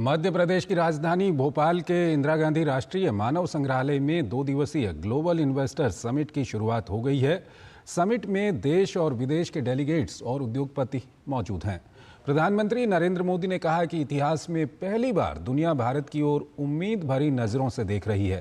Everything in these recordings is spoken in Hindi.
मध्य प्रदेश की राजधानी भोपाल के इंदिरा गांधी राष्ट्रीय मानव संग्रहालय में 2 दिवसीय ग्लोबल इन्वेस्टर्स समिट की शुरुआत हो गई है। समिट में देश और विदेश के डेलीगेट्स और उद्योगपति मौजूद हैं। प्रधानमंत्री नरेंद्र मोदी ने कहा कि इतिहास में पहली बार दुनिया भारत की ओर उम्मीद भरी नजरों से देख रही है।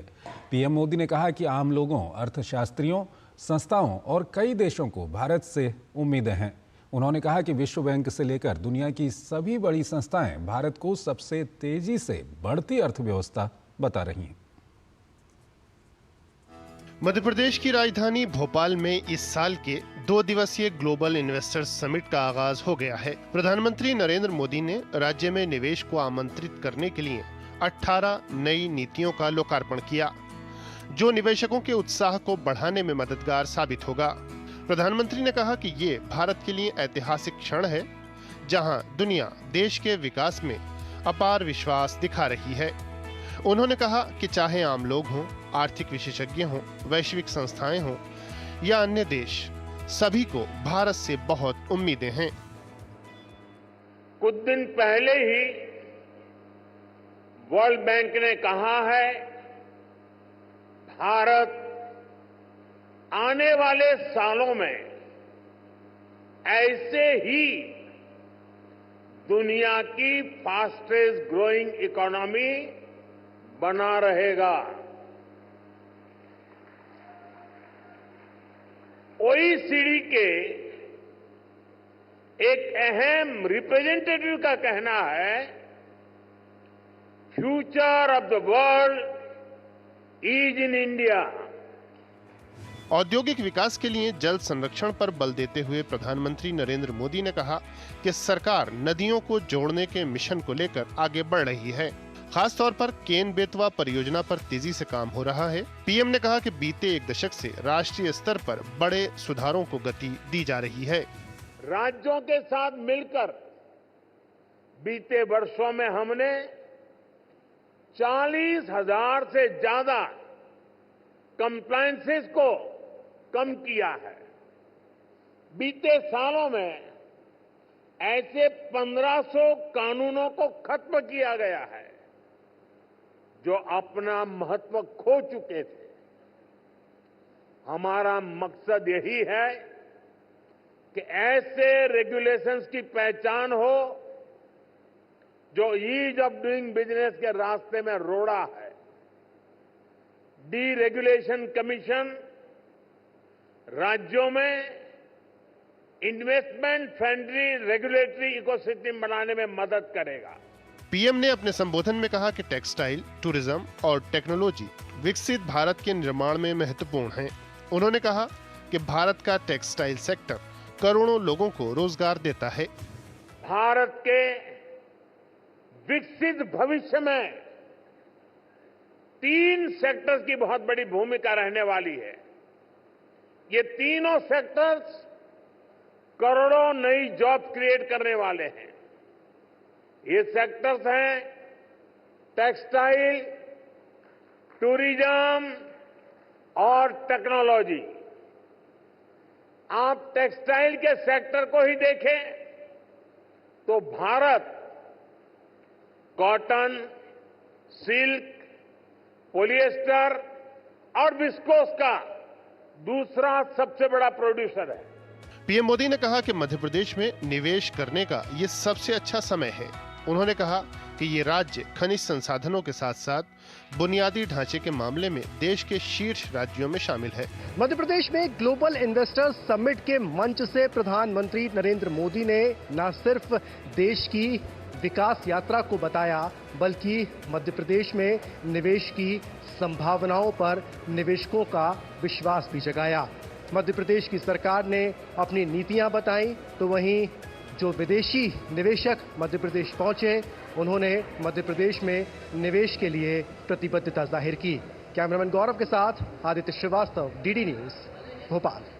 पीएम मोदी ने कहा कि आम लोगों, अर्थशास्त्रियों, संस्थाओं और कई देशों को भारत से उम्मीदें हैं। उन्होंने कहा कि विश्व बैंक से लेकर दुनिया की सभी बड़ी संस्थाएं भारत को सबसे तेजी से बढ़ती अर्थव्यवस्था बता रही हैं। मध्य प्रदेश की राजधानी भोपाल में इस साल के 2 दिवसीय ग्लोबल इन्वेस्टर्स समिट का आगाज हो गया है। प्रधानमंत्री नरेंद्र मोदी ने राज्य में निवेश को आमंत्रित करने के लिए 18 नई नीतियों का लोकार्पण किया, जो निवेशकों के उत्साह को बढ़ाने में मददगार साबित होगा। प्रधानमंत्री ने कहा कि ये भारत के लिए ऐतिहासिक क्षण है, जहां दुनिया देश के विकास में अपार विश्वास दिखा रही है। उन्होंने कहा कि चाहे आम लोग हों, आर्थिक विशेषज्ञ हों, वैश्विक संस्थाएं हों या अन्य देश, सभी को भारत से बहुत उम्मीदें हैं। कुछ दिन पहले ही वर्ल्ड बैंक ने कहा है, भारत आने वाले सालों में ऐसे ही दुनिया की फास्टेस्ट ग्रोइंग इकोनॉमी बना रहेगा। ओईसीडी के एक अहम रिप्रेजेंटेटिव का कहना है, future of the world is in India. औद्योगिक विकास के लिए जल संरक्षण पर बल देते हुए प्रधानमंत्री नरेंद्र मोदी ने कहा कि सरकार नदियों को जोड़ने के मिशन को लेकर आगे बढ़ रही है। खास तौर पर केन बेतवा परियोजना पर तेजी से काम हो रहा है। पीएम ने कहा कि बीते 1 दशक से राष्ट्रीय स्तर पर बड़े सुधारों को गति दी जा रही है। राज्यों के साथ मिलकर बीते वर्षों में हमने 40,000 से ज्यादा कंप्लायंसेस को कम किया है। बीते सालों में ऐसे 1500 कानूनों को खत्म किया गया है, जो अपना महत्व खो चुके थे। हमारा मकसद यही है कि ऐसे रेगुलेशंस की पहचान हो जो ईज ऑफ डूइंग बिजनेस के रास्ते में रोड़ा है। डीरेगुलेशन कमीशन राज्यों में इन्वेस्टमेंट फ्रेंडली रेगुलेटरी इकोसिस्टम बनाने में मदद करेगा। पीएम ने अपने संबोधन में कहा कि टेक्सटाइल, टूरिज्म और टेक्नोलॉजी विकसित भारत के निर्माण में महत्वपूर्ण हैं। उन्होंने कहा कि भारत का टेक्सटाइल सेक्टर करोड़ों लोगों को रोजगार देता है। भारत के विकसित भविष्य में 3 सेक्टर्स की बहुत बड़ी भूमिका रहने वाली है। ये तीनों सेक्टर्स करोड़ों नई जॉब क्रिएट करने वाले हैं। ये सेक्टर्स हैं टेक्सटाइल, टूरिज्म और टेक्नोलॉजी। आप टेक्सटाइल के सेक्टर को ही देखें तो भारत कॉटन, सिल्क, पॉलिएस्टर और विस्कोस का दूसरा सबसे बड़ा प्रोड्यूसर है। पीएम मोदी ने कहा कि मध्य प्रदेश में निवेश करने का ये सबसे अच्छा समय है। उन्होंने कहा कि ये राज्य खनिज संसाधनों के साथ साथ बुनियादी ढांचे के मामले में देश के शीर्ष राज्यों में शामिल है। मध्य प्रदेश में ग्लोबल इन्वेस्टर्स समिट के मंच से प्रधानमंत्री नरेंद्र मोदी ने न सिर्फ देश की विकास यात्रा को बताया, बल्कि मध्य प्रदेश में निवेश की संभावनाओं पर निवेशकों का विश्वास भी जगाया। मध्य प्रदेश की सरकार ने अपनी नीतियां बताई, तो वहीं जो विदेशी निवेशक मध्य प्रदेश पहुंचे, उन्होंने मध्य प्रदेश में निवेश के लिए प्रतिबद्धता जाहिर की। कैमरामैन गौरव के साथ आदित्य श्रीवास्तव, डीडी न्यूज, भोपाल।